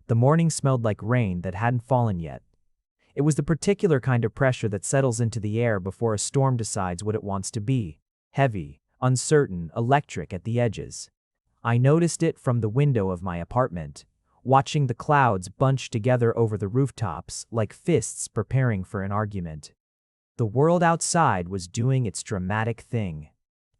The morning smelled like rain that hadn't fallen yet. It was the particular kind of pressure that settles into the air before a storm decides what it wants to be: heavy, uncertain, electric at the edges. I noticed it from the window of my apartment, watching the clouds bunch together over the rooftops like fists preparing for an argument. The world outside was doing its dramatic thing.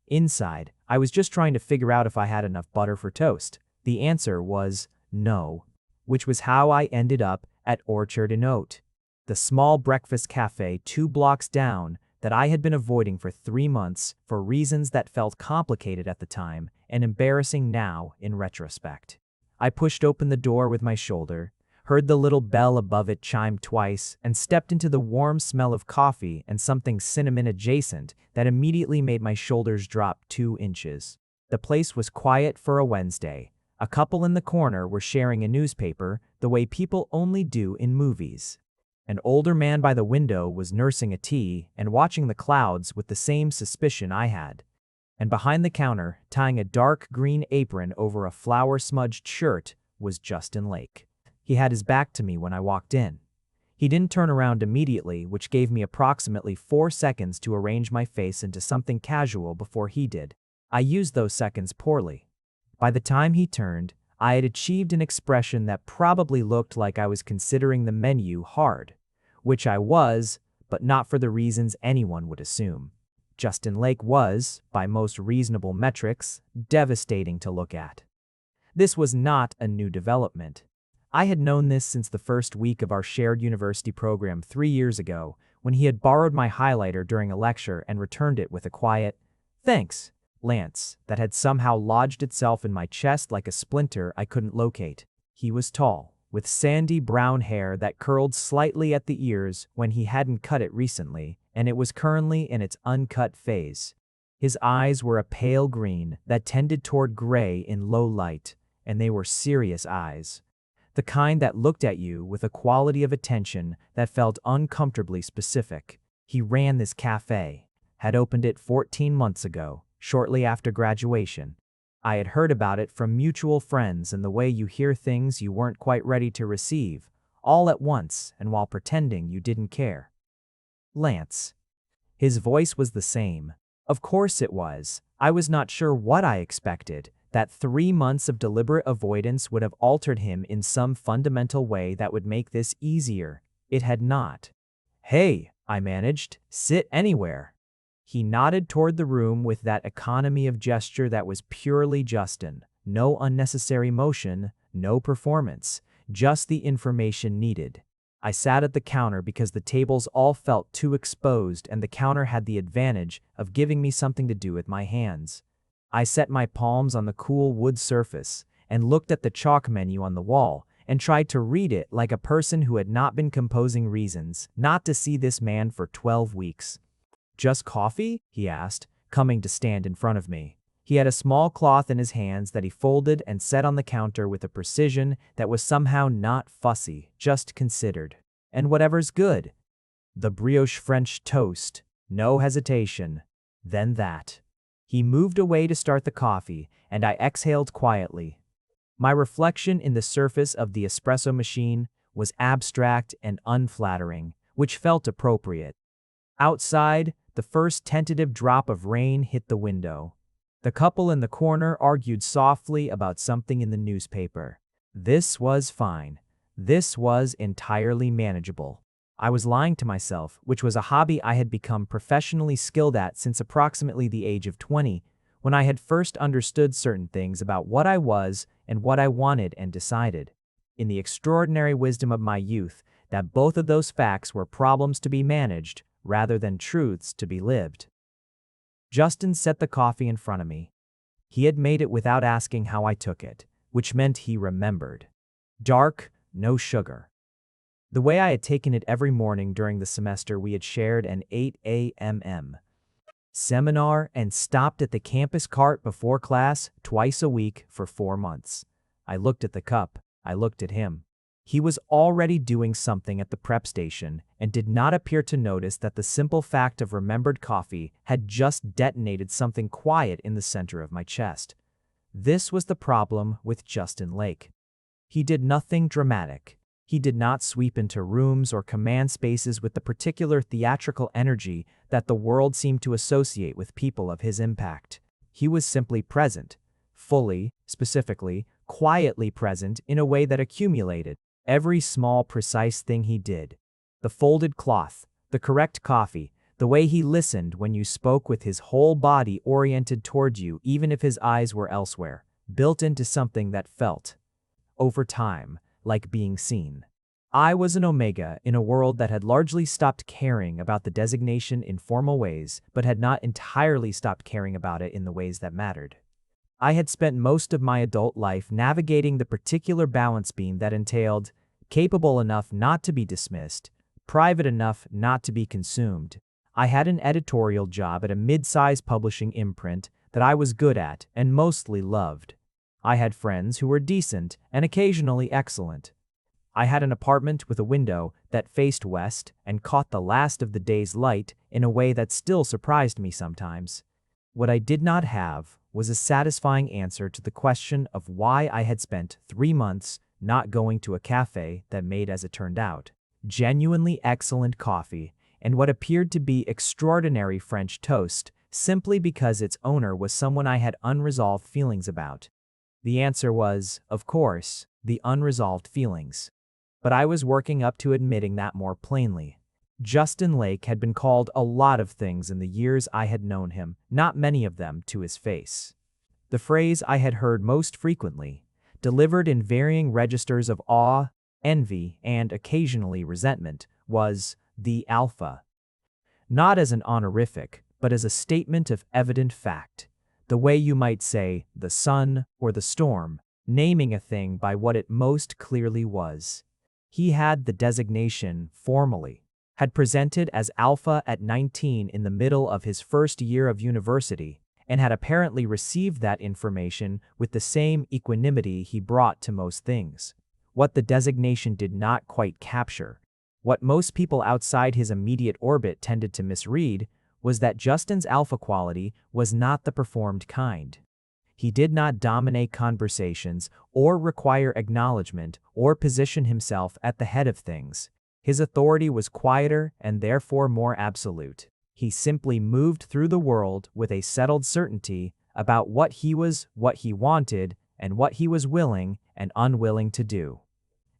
Inside, I was just trying to figure out if I had enough butter for toast. The answer was no, which was how I ended up at Orchard Oat, the small breakfast cafe 2 blocks down that I had been avoiding for 3 months for reasons that felt complicated at the time and embarrassing now in retrospect. I pushed open the door with my shoulder, heard the little bell above it chime twice, and stepped into the warm smell of coffee and something cinnamon adjacent that immediately made my shoulders drop 2 inches. The place was quiet for a Wednesday. A couple in the corner were sharing a newspaper the way people only do in movies. An older man by the window was nursing a tea and watching the clouds with the same suspicion I had. And behind the counter, tying a dark green apron over a flour-smudged shirt, was Justin Lake. He had his back to me when I walked in. He didn't turn around immediately, which gave me approximately 4 seconds to arrange my face into something casual before he did. I used those seconds poorly. By the time he turned, I had achieved an expression that probably looked like I was considering the menu hard, which I was, but not for the reasons anyone would assume. Justin Lake was, by most reasonable metrics, devastating to look at. This was not a new development. I had known this since the first week of our shared university program 3 years ago, when he had borrowed my highlighter during a lecture and returned it with a quiet, "Thanks, Lance," that had somehow lodged itself in my chest like a splinter I couldn't locate. He was tall, with sandy brown hair that curled slightly at the ears when he hadn't cut it recently, and it was currently in its uncut phase. His eyes were a pale green that tended toward gray in low light, and they were serious eyes. The kind that looked at you with a quality of attention that felt uncomfortably specific. He ran this cafe, had opened it 14 months ago, shortly after graduation. I had heard about it from mutual friends and the way you hear things you weren't quite ready to receive, all at once and while pretending you didn't care. Lance. His voice was the same. Of course it was. I was not sure what I expected. That 3 months of deliberate avoidance would have altered him in some fundamental way that would make this easier. It had not. "Hey," I managed, "sit anywhere." He nodded toward the room with that economy of gesture that was purely Justin. No unnecessary motion, no performance, just the information needed. I sat at the counter because the tables all felt too exposed and the counter had the advantage of giving me something to do with my hands. I set my palms on the cool wood surface and looked at the chalk menu on the wall and tried to read it like a person who had not been composing reasons not to see this man for 12 weeks. "Just coffee?" he asked, coming to stand in front of me. He had a small cloth in his hands that he folded and set on the counter with a precision that was somehow not fussy, just considered. "And whatever's good." The brioche French toast. No hesitation. Then that. He moved away to start the coffee, and I exhaled quietly. My reflection in the surface of the espresso machine was abstract and unflattering, which felt appropriate. Outside, the first tentative drop of rain hit the window. The couple in the corner argued softly about something in the newspaper. This was fine. This was entirely manageable. I was lying to myself, which was a hobby I had become professionally skilled at since approximately the age of 20, when I had first understood certain things about what I was and what I wanted and decided, in the extraordinary wisdom of my youth, that both of those facts were problems to be managed rather than truths to be lived. Justin set the coffee in front of me. He had made it without asking how I took it, which meant he remembered. Dark, no sugar. The way I had taken it every morning during the semester we had shared an 8 a.m. seminar and stopped at the campus cart before class twice a week for 4 months. I looked at the cup. I looked at him. He was already doing something at the prep station and did not appear to notice that the simple fact of remembered coffee had just detonated something quiet in the center of my chest. This was the problem with Justin Lake. He did nothing dramatic. He did not sweep into rooms or command spaces with the particular theatrical energy that the world seemed to associate with people of his impact. He was simply present, fully, specifically, quietly present in a way that accumulated every small, precise thing he did. The folded cloth, the correct coffee, the way he listened when you spoke with his whole body oriented toward you even if his eyes were elsewhere, built into something that felt, over time, like being seen. I was an omega in a world that had largely stopped caring about the designation in formal ways, but had not entirely stopped caring about it in the ways that mattered. I had spent most of my adult life navigating the particular balance beam that entailed capable enough not to be dismissed, private enough not to be consumed. I had an editorial job at a mid-size publishing imprint that I was good at and mostly loved. I had friends who were decent and occasionally excellent. I had an apartment with a window that faced west and caught the last of the day's light in a way that still surprised me sometimes. What I did not have was a satisfying answer to the question of why I had spent 3 months not going to a café that made, as it turned out, genuinely excellent coffee and what appeared to be extraordinary French toast simply because its owner was someone I had unresolved feelings about. The answer was, of course, the unresolved feelings. But I was working up to admitting that more plainly. Justin Lake had been called a lot of things in the years I had known him, not many of them to his face. The phrase I had heard most frequently, delivered in varying registers of awe, envy, and occasionally resentment, was the alpha. Not as an honorific, but as a statement of evident fact, the way you might say the sun or the storm, naming a thing by what it most clearly was. He had the designation formally, had presented as alpha at 19 in the middle of his first year of university, and had apparently received that information with the same equanimity he brought to most things. What the designation did not quite capture, what most people outside his immediate orbit tended to misread, was that Justin's alpha quality was not the performed kind. He did not dominate conversations or require acknowledgement or position himself at the head of things. His authority was quieter and therefore more absolute. He simply moved through the world with a settled certainty about what he wanted, and what he was willing and unwilling to do.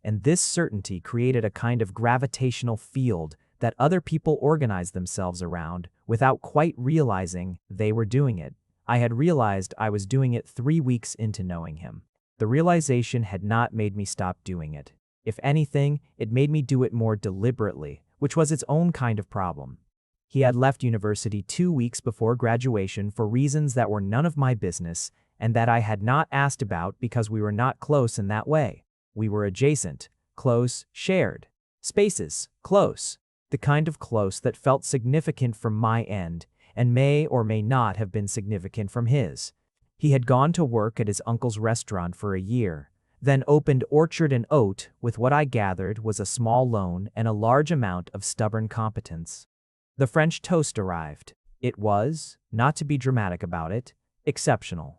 And this certainty created a kind of gravitational field that other people organized themselves around without quite realizing they were doing it. I had realized I was doing it 3 weeks into knowing him. The realization had not made me stop doing it. If anything, it made me do it more deliberately, which was its own kind of problem. He had left university 2 weeks before graduation for reasons that were none of my business and that I had not asked about because we were not close in that way. We were adjacent, close, shared. Spaces, close. The kind of close that felt significant from my end and may or may not have been significant from his. He had gone to work at his uncle's restaurant for a year, then opened Orchard Oat with what I gathered was a small loan and a large amount of stubborn competence. The French toast arrived. It was, not to be dramatic about it, exceptional.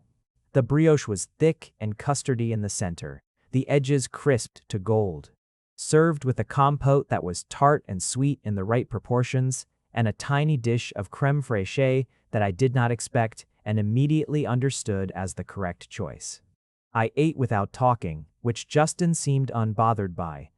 The brioche was thick and custardy in the center, the edges crisped to gold. Served with a compote that was tart and sweet in the right proportions, and a tiny dish of crème fraîche that I did not expect and immediately understood as the correct choice. I ate without talking, which Justin seemed unbothered by.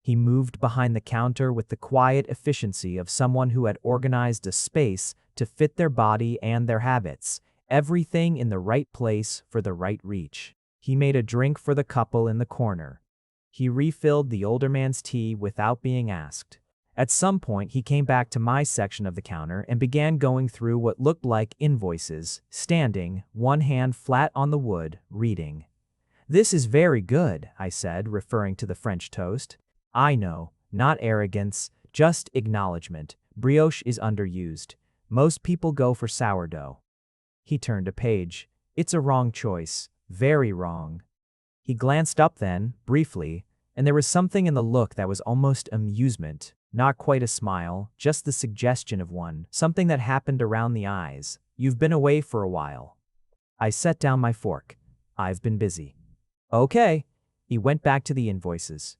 He moved behind the counter with the quiet efficiency of someone who had organized a space to fit their body and their habits, everything in the right place for the right reach. He made a drink for the couple in the corner. He refilled the older man's tea without being asked. At some point, he came back to my section of the counter and began going through what looked like invoices, standing, one hand flat on the wood, reading. "This is very good," I said, referring to the French toast. "I know, not arrogance, just acknowledgement. Brioche is underused. Most people go for sourdough." He turned a page. "It's a wrong choice. Very wrong." He glanced up then, briefly, and there was something in the look that was almost amusement. Not quite a smile, just the suggestion of one, something that happened around the eyes. "You've been away for a while." I set down my fork. "I've been busy." "Okay." He went back to the invoices.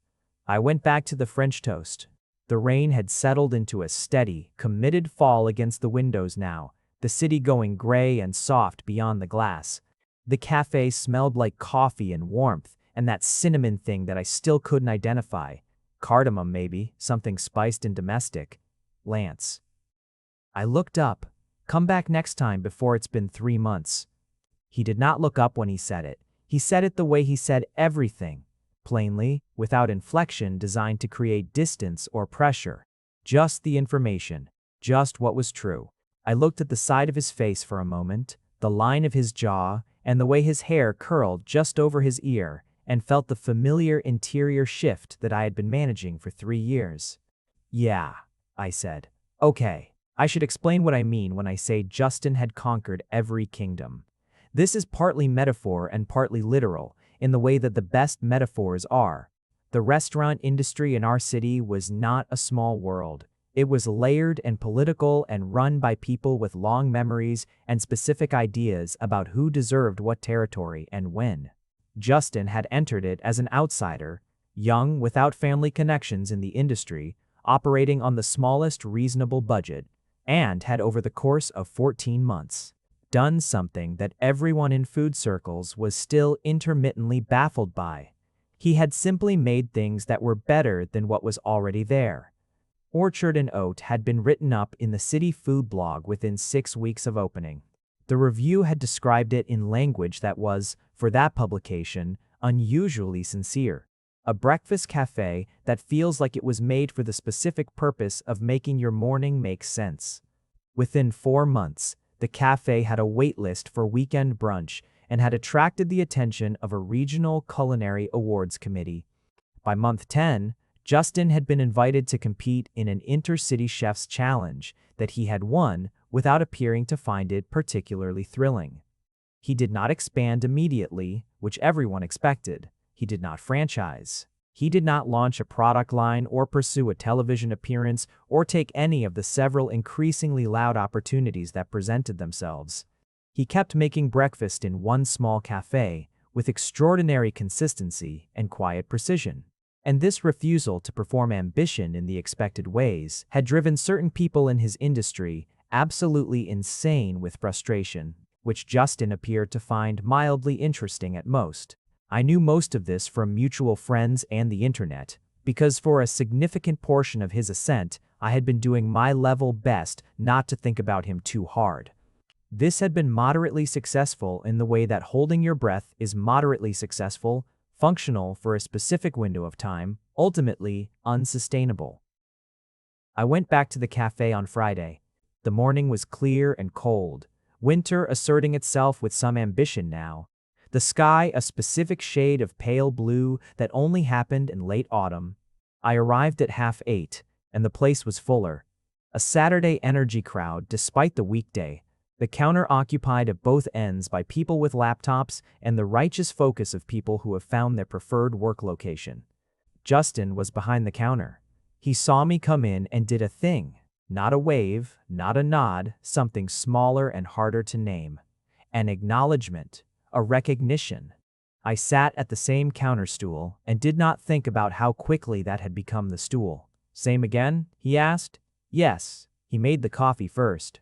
I went back to the French toast. The rain had settled into a steady, committed fall against the windows now, the city going gray and soft beyond the glass. The cafe smelled like coffee and warmth, and that cinnamon thing that I still couldn't identify. Cardamom, maybe, something spiced and domestic. Lance. I looked up. Come back next time before it's been 3 months. He did not look up when he said it. He said it the way he said everything, plainly, without inflection designed to create distance or pressure. Just the information, just what was true. I looked at the side of his face for a moment, the line of his jaw, and the way his hair curled just over his ear, and felt the familiar interior shift that I had been managing for 3 years. Yeah, I said. Okay, I should explain what I mean when I say Justin had conquered every kingdom. This is partly metaphor and partly literal, in the way that the best metaphors are. The restaurant industry in our city was not a small world. It was layered and political and run by people with long memories and specific ideas about who deserved what territory and when. Justin had entered it as an outsider, young, without family connections in the industry, operating on the smallest reasonable budget, and had over the course of 14 months done something that everyone in food circles was still intermittently baffled by. He had simply made things that were better than what was already there. Orchard Oat had been written up in the city food blog within 6 weeks of opening. The review had described it in language that was, for that publication, unusually sincere. A breakfast cafe that feels like it was made for the specific purpose of making your morning make sense. Within 4 months, the cafe had a wait list for weekend brunch and had attracted the attention of a regional culinary awards committee. By month 10, Justin had been invited to compete in an intercity chef's challenge that he had won without appearing to find it particularly thrilling. He did not expand immediately, which everyone expected. He did not franchise. He did not launch a product line or pursue a television appearance or take any of the several increasingly loud opportunities that presented themselves. He kept making breakfast in one small cafe with extraordinary consistency and quiet precision. And this refusal to perform ambition in the expected ways had driven certain people in his industry absolutely insane with frustration, which Justin appeared to find mildly interesting at most. I knew most of this from mutual friends and the internet, because for a significant portion of his ascent, I had been doing my level best not to think about him too hard. This had been moderately successful in the way that holding your breath is moderately successful, functional for a specific window of time, ultimately unsustainable. I went back to the cafe on Friday. The morning was clear and cold, winter asserting itself with some ambition now. The sky a specific shade of pale blue that only happened in late autumn. I arrived at 7:30, and the place was fuller. A Saturday energy crowd despite the weekday, the counter occupied at both ends by people with laptops and the righteous focus of people who have found their preferred work location. Justin was behind the counter. He saw me come in and did a thing, not a wave, not a nod, something smaller and harder to name. An acknowledgement. A recognition. I sat at the same counter stool and did not think about how quickly that had become the stool. Same again? He asked. Yes. He made the coffee first.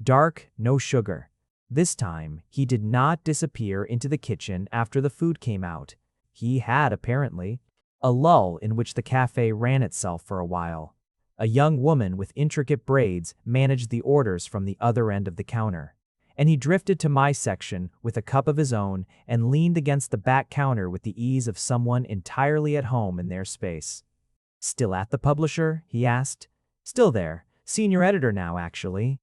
Dark, no sugar. This time, he did not disappear into the kitchen after the food came out. He had, apparently. A lull in which the cafe ran itself for a while. A young woman with intricate braids managed the orders from the other end of the counter. And he drifted to my section with a cup of his own and leaned against the back counter with the ease of someone entirely at home in their space. Still at the publisher? He asked. Still there. Senior editor now, actually.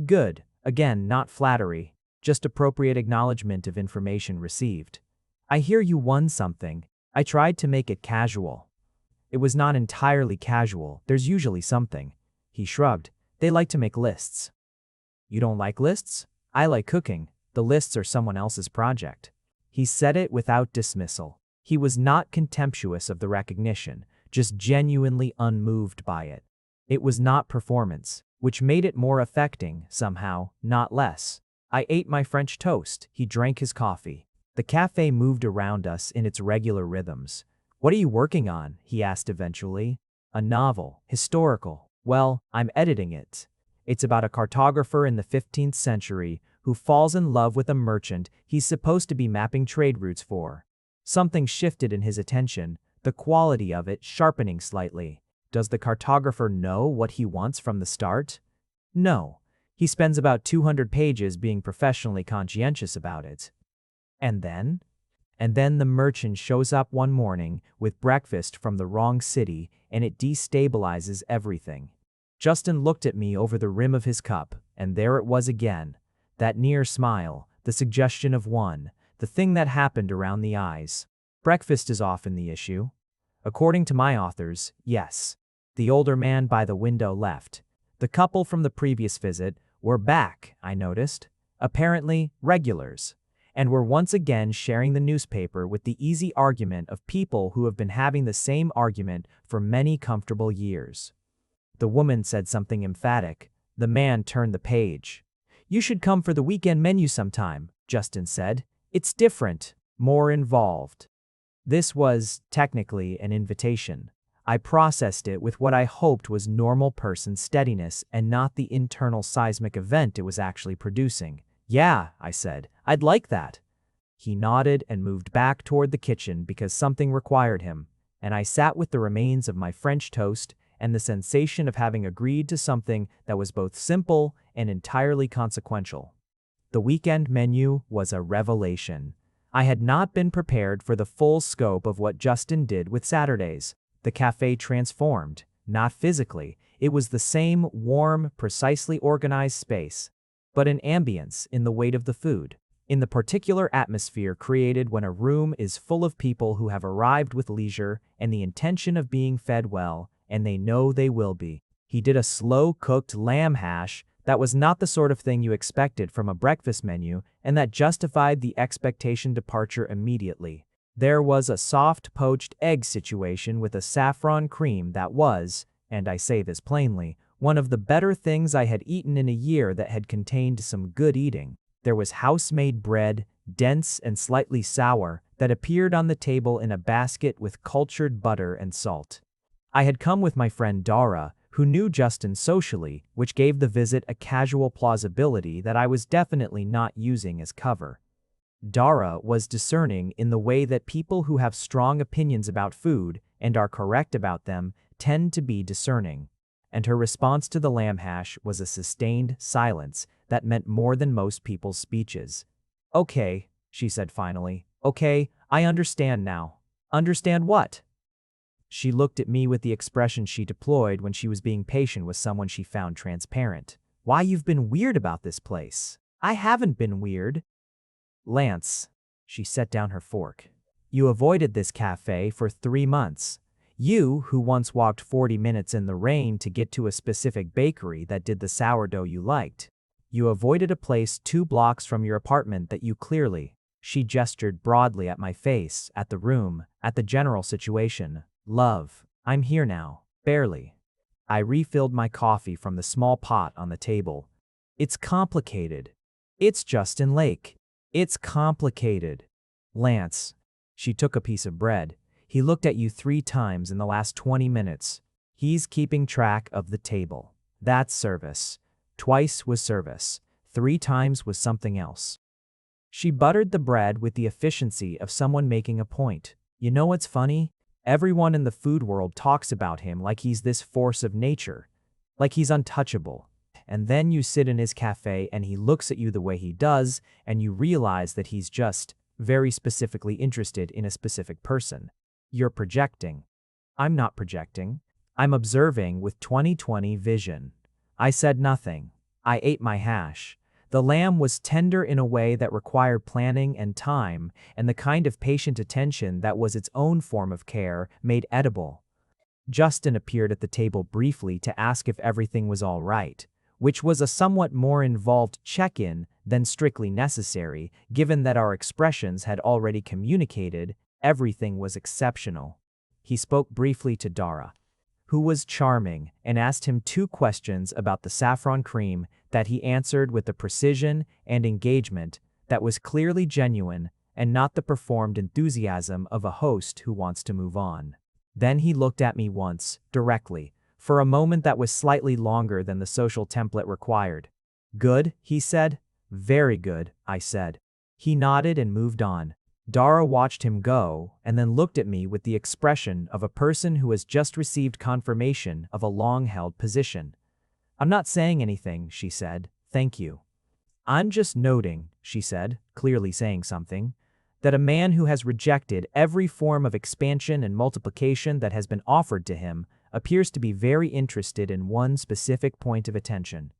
Good. Again, not flattery, just appropriate acknowledgement of information received. I hear you won something. I tried to make it casual. It was not entirely casual. There's usually something. He shrugged. They like to make lists. You don't like lists? I like cooking. The lists are someone else's project. He said it without dismissal. He was not contemptuous of the recognition, just genuinely unmoved by it. It was not performance, which made it more affecting, somehow, not less. I ate my French toast. He drank his coffee. The cafe moved around us in its regular rhythms. "What are you working on?" he asked eventually. "A novel. Historical. Well, I'm editing it. It's about a cartographer in the 15th century who falls in love with a merchant he's supposed to be mapping trade routes for." Something shifted in his attention, the quality of it sharpening slightly. Does the cartographer know what he wants from the start? No. He spends about 200 pages being professionally conscientious about it. And then? And then the merchant shows up one morning with breakfast from the wrong city, and it destabilizes everything. Justin looked at me over the rim of his cup, and there it was again. That near smile, the suggestion of one, the thing that happened around the eyes. Breakfast is often the issue. According to my authors, yes. The older man by the window left. The couple from the previous visit were back, I noticed. Apparently, regulars. And were once again sharing the newspaper with the easy argument of people who have been having the same argument for many comfortable years. The woman said something emphatic. The man turned the page. "You should come for the weekend menu sometime," Justin said. "It's different, more involved." This was, technically, an invitation. I processed it with what I hoped was normal person steadiness and not the internal seismic event it was actually producing. "Yeah," I said, "I'd like that." He nodded and moved back toward the kitchen because something required him, and I sat with the remains of my French toast and the sensation of having agreed to something that was both simple and entirely consequential. The weekend menu was a revelation. I had not been prepared for the full scope of what Justin did with Saturdays. The cafe transformed, not physically. It was the same warm, precisely organized space, but an ambience in the weight of the food, in the particular atmosphere created when a room is full of people who have arrived with leisure and the intention of being fed well, and they know they will be. He did a slow-cooked lamb hash that was not the sort of thing you expected from a breakfast menu, and that justified the expectation departure immediately. There was a soft poached egg situation with a saffron cream that was, and I say this plainly, one of the better things I had eaten in a year that had contained some good eating. There was house-made bread, dense and slightly sour, that appeared on the table in a basket with cultured butter and salt. I had come with my friend Dara, who knew Justin socially, which gave the visit a casual plausibility that I was definitely not using as cover. Dara was discerning in the way that people who have strong opinions about food and are correct about them tend to be discerning. And her response to the lamb hash was a sustained silence that meant more than most people's speeches. "Okay," she said finally. "Okay, I understand now." "Understand what?" She looked at me with the expression she deployed when she was being patient with someone she found transparent. "Why you've been weird about this place." "I haven't been weird." "Lance," she set down her fork, "you avoided this cafe for 3 months. You, who once walked 40 minutes in the rain to get to a specific bakery that did the sourdough you liked. You avoided a place 2 blocks from your apartment that you clearly—" She gestured broadly at my face, at the room, at the general situation. "Love, I'm here now. Barely." I refilled my coffee from the small pot on the table. "It's complicated. It's Justin Lake. It's complicated. Lance." She took a piece of bread. "He looked at you 3 times in the last 20 minutes. He's keeping track of the table. That's service. Twice was service. 3 times was something else." She buttered the bread with the efficiency of someone making a point. "You know what's funny? Everyone in the food world talks about him like he's this force of nature, like he's untouchable. And then you sit in his cafe and he looks at you the way he does, and you realize that he's just very specifically interested in a specific person. You're projecting." "I'm not projecting. I'm observing with 20/20 vision." I said nothing. I ate my hash. The lamb was tender in a way that required planning and time, and the kind of patient attention that was its own form of care made edible. Justin appeared at the table briefly to ask if everything was all right, which was a somewhat more involved check-in than strictly necessary, given that our expressions had already communicated everything was exceptional. He spoke briefly to Dara, who was charming, and asked him 2 questions about the saffron cream that he answered with a precision and engagement that was clearly genuine and not the performed enthusiasm of a host who wants to move on. Then he looked at me once, directly, for a moment that was slightly longer than the social template required. "Good," he said. "Very good," I said. He nodded and moved on. Dara watched him go, and then looked at me with the expression of a person who has just received confirmation of a long-held position. "I'm not saying anything," she said. "Thank you." "I'm just noting," she said, clearly saying something, "that a man who has rejected every form of expansion and multiplication that has been offered to him appears to be very interested in one specific point of attention.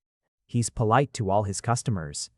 He's polite to all his customers."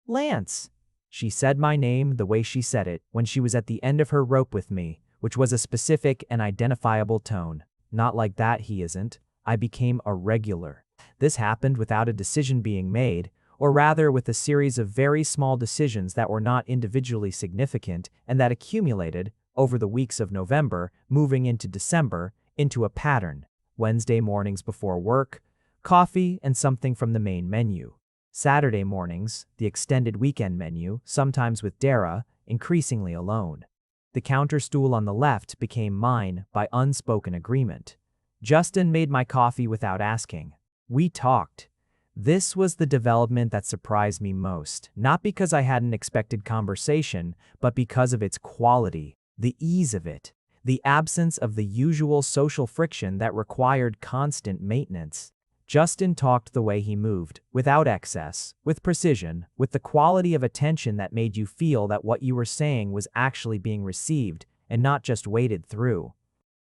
"Lance!" She said my name the way she said it when she was at the end of her rope with me, which was a specific and identifiable tone. "Not like that, he isn't." I became a regular. This happened without a decision being made, or rather with a series of very small decisions that were not individually significant and that accumulated, over the weeks of November, moving into December, into a pattern. Wednesday mornings before work, coffee and something from the main menu. Saturday mornings, the extended weekend menu, sometimes with Dara, increasingly alone. The counter stool on the left became mine by unspoken agreement. Justin made my coffee without asking. We talked. This was the development that surprised me most, not because I hadn't expected conversation, but because of its quality, the ease of it, the absence of the usual social friction that required constant maintenance. Justin talked the way he moved, without excess, with precision, with the quality of attention that made you feel that what you were saying was actually being received and not just waded through.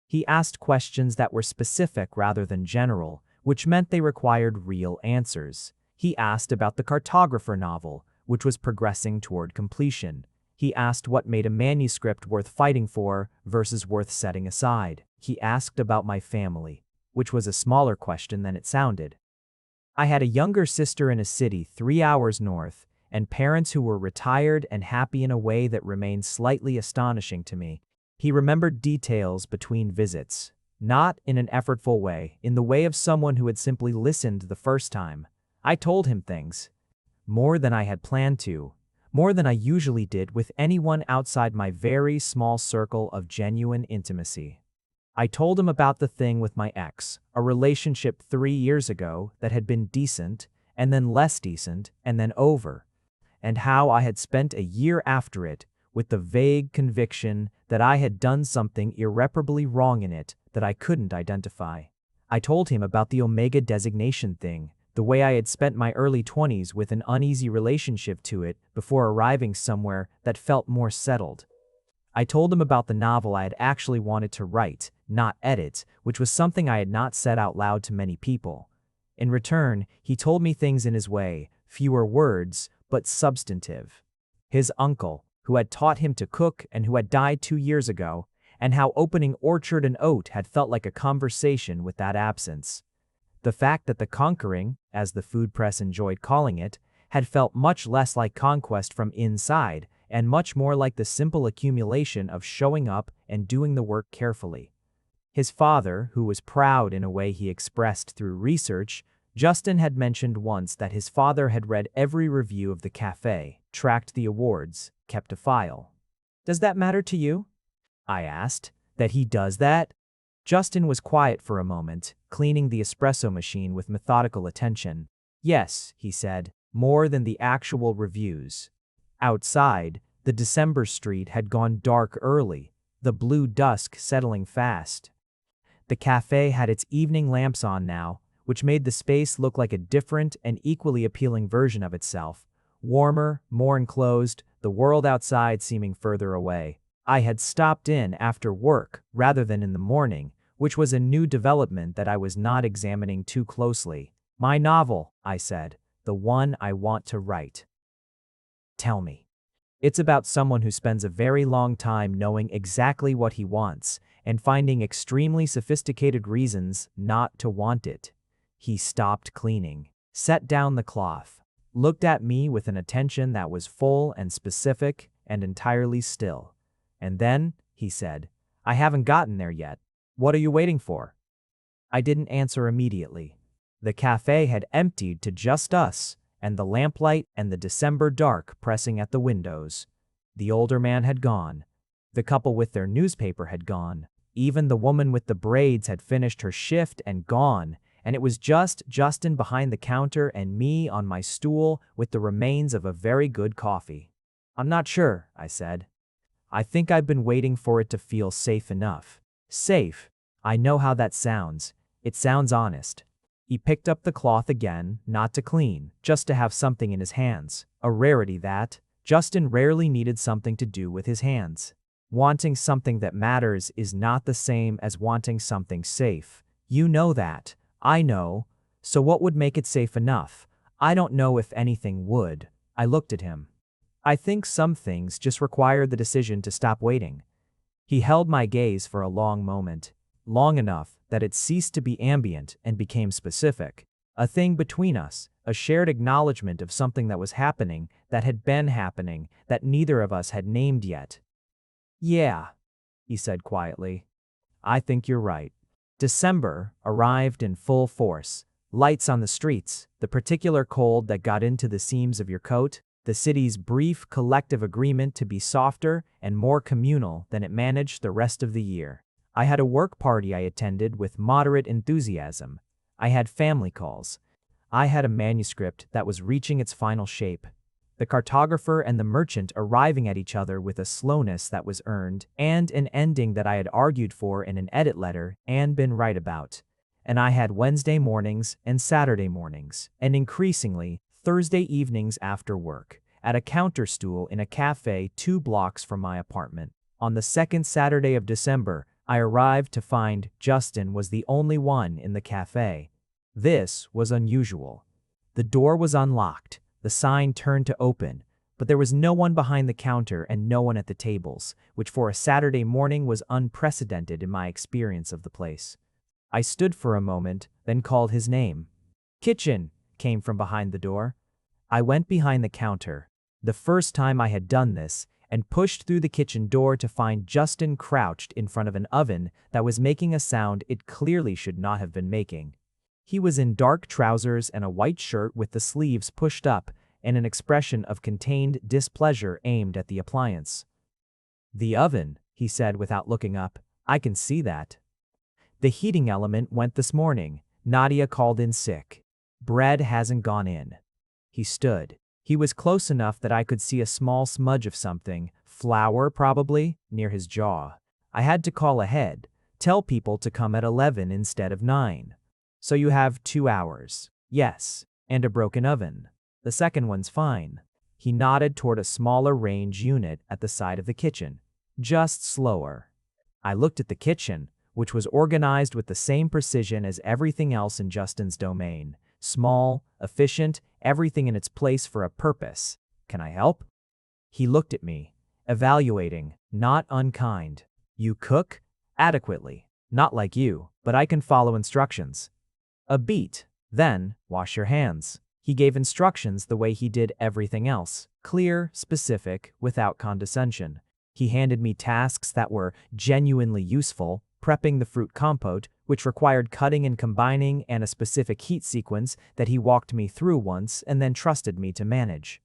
He asked questions that were specific rather than general, which meant they required real answers. He asked about the cartographer novel, which was progressing toward completion. He asked what made a manuscript worth fighting for versus worth setting aside. He asked about my family, which was a smaller question than it sounded. I had a younger sister in a city 3 hours north, and parents who were retired and happy in a way that remained slightly astonishing to me. He remembered details between visits. Not in an effortful way, in the way of someone who had simply listened the first time. I told him things. More than I had planned to. More than I usually did with anyone outside my very small circle of genuine intimacy. I told him about the thing with my ex, a relationship 3 years ago that had been decent, and then less decent, and then over. And how I had spent a year after it with the vague conviction that I had done something irreparably wrong in it that I couldn't identify. I told him about the Omega designation thing, the way I had spent my early 20s with an uneasy relationship to it before arriving somewhere that felt more settled. I told him about the novel I had actually wanted to write, not edit, which was something I had not said out loud to many people. In return, he told me things in his way, fewer words, but substantive. His uncle, who had taught him to cook and who had died 2 years ago, and how opening Orchard Oat had felt like a conversation with that absence. The fact that the conquering, as the food press enjoyed calling it, had felt much less like conquest from inside and much more like the simple accumulation of showing up and doing the work carefully. His father, who was proud in a way he expressed through research, Justin had mentioned once that his father had read every review of the café, tracked the awards, kept a file. "Does that matter to you?" I asked. "That he does that?" Justin was quiet for a moment, cleaning the espresso machine with methodical attention. "Yes," he said, "more than the actual reviews." Outside, the December street had gone dark early, the blue dusk settling fast. The café had its evening lamps on now, which made the space look like a different and equally appealing version of itself. Warmer, more enclosed, the world outside seeming further away. I had stopped in after work rather than in the morning, which was a new development that I was not examining too closely. "My novel," I said, "the one I want to write." "Tell me." "It's about someone who spends a very long time knowing exactly what he wants and finding extremely sophisticated reasons not to want it." He stopped cleaning, set down the cloth, looked at me with an attention that was full and specific and entirely still. And then, he said, "I haven't gotten there yet. What are you waiting for?" I didn't answer immediately. The café had emptied to just us, and the lamplight and the December dark pressing at the windows. The older man had gone. The couple with their newspaper had gone. Even the woman with the braids had finished her shift and gone, and it was just Justin behind the counter and me on my stool with the remains of a very good coffee. "I'm not sure," I said. "I think I've been waiting for it to feel safe enough." Safe. I know how that sounds. It sounds honest. He picked up the cloth again, not to clean, just to have something in his hands. A rarity that. Justin rarely needed something to do with his hands. Wanting something that matters is not the same as wanting something safe. You know that. I know. So what would make it safe enough? I don't know if anything would. I looked at him. I think some things just require the decision to stop waiting. He held my gaze for a long moment. Long enough that it ceased to be ambient and became specific. A thing between us, a shared acknowledgement of something that was happening, that had been happening, that neither of us had named yet. "Yeah," he said quietly. "I think you're right." December arrived in full force. Lights on the streets, the particular cold that got into the seams of your coat, the city's brief collective agreement to be softer and more communal than it managed the rest of the year. I had a work party I attended with moderate enthusiasm. I had family calls. I had a manuscript that was reaching its final shape. The cartographer and the merchant arriving at each other with a slowness that was earned, and an ending that I had argued for in an edit letter and been right about. And I had Wednesday mornings and Saturday mornings, and increasingly, Thursday evenings after work, at a counter stool in a café 2 blocks from my apartment. On the second Saturday of December, I arrived to find Justin was the only one in the café. This was unusual. The door was unlocked, the sign turned to open, but there was no one behind the counter and no one at the tables, which for a Saturday morning was unprecedented in my experience of the place. I stood for a moment, then called his name. "Kitchen," came from behind the door. I went behind the counter, the first time I had done this, and pushed through the kitchen door to find Justin crouched in front of an oven that was making a sound it clearly should not have been making. He was in dark trousers and a white shirt with the sleeves pushed up and an expression of contained displeasure aimed at the appliance. "The oven," he said without looking up. "I can see that. The heating element went this morning. Nadia called in sick. Bread hasn't gone in." He stood. He was close enough that I could see a small smudge of something, flour probably, near his jaw. I had to call ahead, tell people to come at 11 instead of 9. "So you have 2 hours. "Yes, and a broken oven. The second one's fine." He nodded toward a smaller range unit at the side of the kitchen. "Just slower." I looked at the kitchen, which was organized with the same precision as everything else in Justin's domain. Small, efficient, everything in its place for a purpose. "Can I help?" He looked at me, evaluating, not unkind. "You cook?" "Adequately. Not like you, but I can follow instructions." "A beat. Then, wash your hands." He gave instructions the way he did everything else. Clear, specific, without condescension. He handed me tasks that were genuinely useful, prepping the fruit compote, which required cutting and combining, and a specific heat sequence that he walked me through once and then trusted me to manage.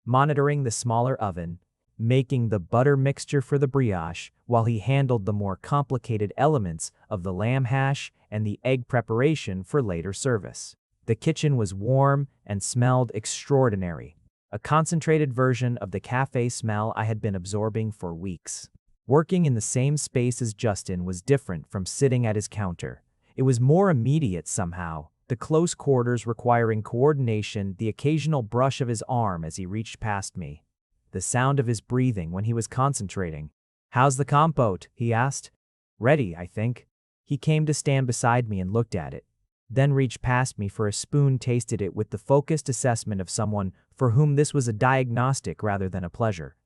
Monitoring the smaller oven, making the butter mixture for the brioche, while he handled the more complicated elements of the lamb hash and the egg preparation for later service. The kitchen was warm and smelled extraordinary, a concentrated version of the cafe smell I had been absorbing for weeks. Working in the same space as Justin was different from sitting at his counter. It was more immediate somehow, the close quarters requiring coordination, the occasional brush of his arm as he reached past me, the sound of his breathing when he was concentrating. "How's the compote?" he asked. "Ready, I think." He came to stand beside me and looked at it, then reached past me for a spoon, tasted it with the focused assessment of someone for whom this was a diagnostic rather than a pleasure,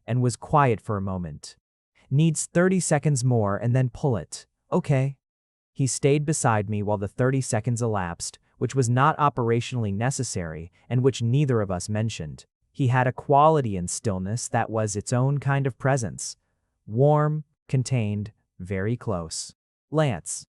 and was quiet for a moment. "Needs 30 seconds more and then pull it." "Okay." He stayed beside me while the 30 seconds elapsed, which was not operationally necessary and which neither of us mentioned. He had a quality in stillness that was its own kind of presence. Warm, contained, very close. "Lance."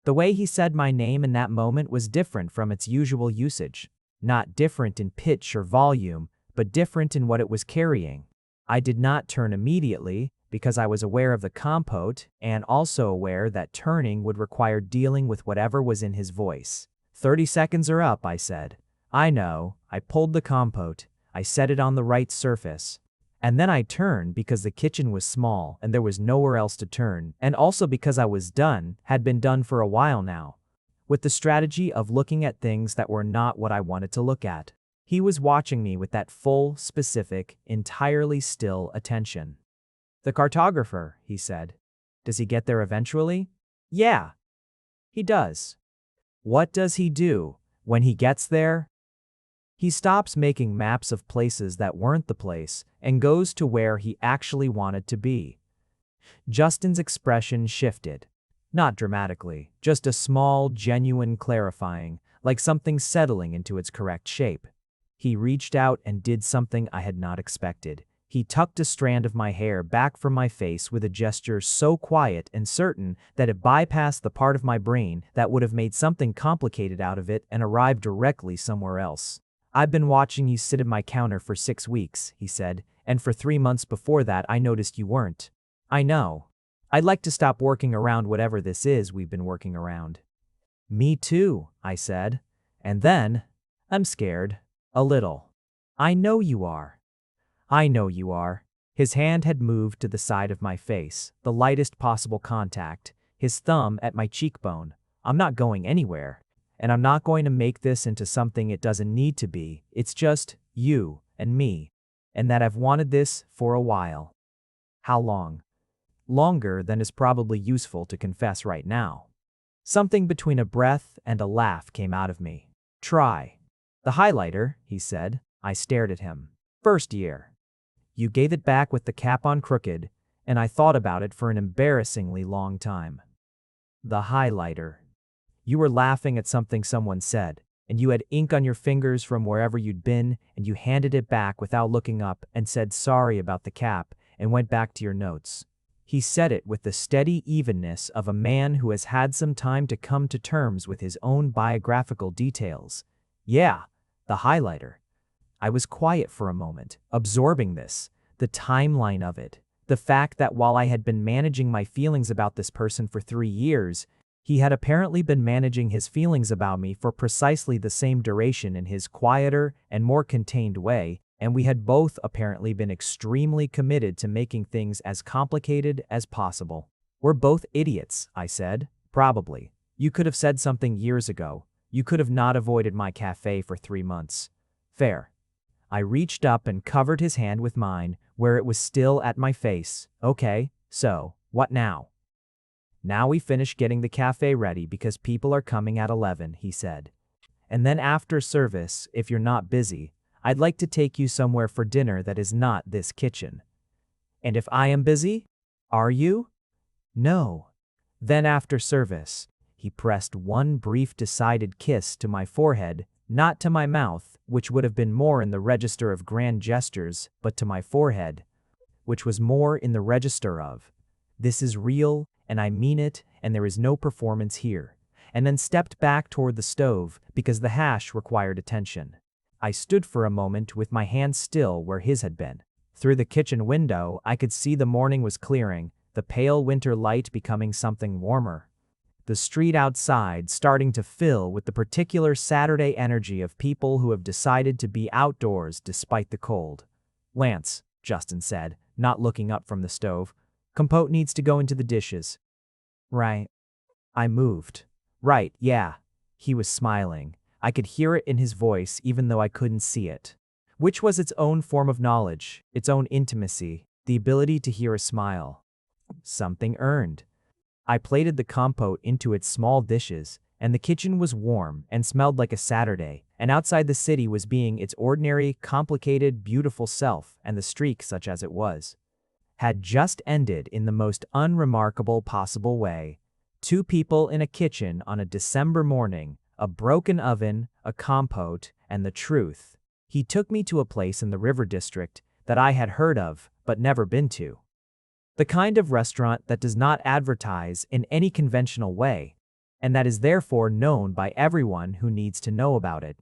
The way he said my name in that moment was different from its usual usage. Not different in pitch or volume, but different in what it was carrying. I did not turn immediately because I was aware of the compote and also aware that turning would require dealing with whatever was in his voice. 30 seconds are up, I said. I know. I pulled the compote. I set it on the right surface. And then I turned because the kitchen was small and there was nowhere else to turn, and also because I was done, had been done for a while now, with the strategy of looking at things that were not what I wanted to look at. He was watching me with that full, specific, entirely still attention. The cartographer, he said. Does he get there eventually? Yeah, he does. What does he do when he gets there? He stops making maps of places that weren't the place and goes to where he actually wanted to be. Justin's expression shifted. Not dramatically, just a small, genuine clarifying, like something settling into its correct shape. He reached out and did something I had not expected. He tucked a strand of my hair back from my face with a gesture so quiet and certain that it bypassed the part of my brain that would have made something complicated out of it and arrived directly somewhere else. I've been watching you sit at my counter for 6 weeks, he said, and for 3 months before that I noticed you weren't. I know. I'd like to stop working around whatever this is we've been working around. Me too, I said. And then, I'm scared. A little. I know you are. I know you are. His hand had moved to the side of my face, the lightest possible contact, his thumb at my cheekbone. I'm not going anywhere. And I'm not going to make this into something it doesn't need to be. It's just you and me. And that I've wanted this for a while. How long? Longer than is probably useful to confess right now. Something between a breath and a laugh came out of me. Try. The highlighter, he said. I stared at him. First year. You gave it back with the cap on crooked, and I thought about it for an embarrassingly long time. The highlighter. You were laughing at something someone said, and you had ink on your fingers from wherever you'd been, and you handed it back without looking up and said sorry about the cap and went back to your notes. He said it with the steady evenness of a man who has had some time to come to terms with his own biographical details. Yeah, the highlighter. I was quiet for a moment, absorbing this, the timeline of it, the fact that while I had been managing my feelings about this person for 3 years, he had apparently been managing his feelings about me for precisely the same duration in his quieter and more contained way, and we had both apparently been extremely committed to making things as complicated as possible. We're both idiots, I said. Probably. You could have said something years ago. You could have not avoided my café for 3 months. Fair. I reached up and covered his hand with mine, where it was still at my face. Okay, so, what now? Now we finish getting the café ready because people are coming at 11, he said. And then after service, if you're not busy, I'd like to take you somewhere for dinner that is not this kitchen. And if I am busy? Are you? No. Then after service, he pressed one brief decided kiss to my forehead, not to my mouth, which would have been more in the register of grand gestures, but to my forehead, which was more in the register of, this is real, and I mean it, and there is no performance here, and then stepped back toward the stove because the hash required attention. I stood for a moment with my hand still where his had been. Through the kitchen window, I could see the morning was clearing, the pale winter light becoming something warmer. The street outside starting to fill with the particular Saturday energy of people who have decided to be outdoors despite the cold. Lance, Justin said, not looking up from the stove. Compote needs to go into the dishes. Right. I moved. Right, yeah. He was smiling. I could hear it in his voice even though I couldn't see it. Which was its own form of knowledge, its own intimacy, the ability to hear a smile. Something earned. I plated the compote into its small dishes, and the kitchen was warm and smelled like a Saturday, and outside the city was being its ordinary, complicated, beautiful self, and the streak, such as it was, had just ended in the most unremarkable possible way. 2 people in a kitchen on a December morning, a broken oven, a compote, and the truth. He took me to a place in the River District that I had heard of but never been to. The kind of restaurant that does not advertise in any conventional way, and that is therefore known by everyone who needs to know about it.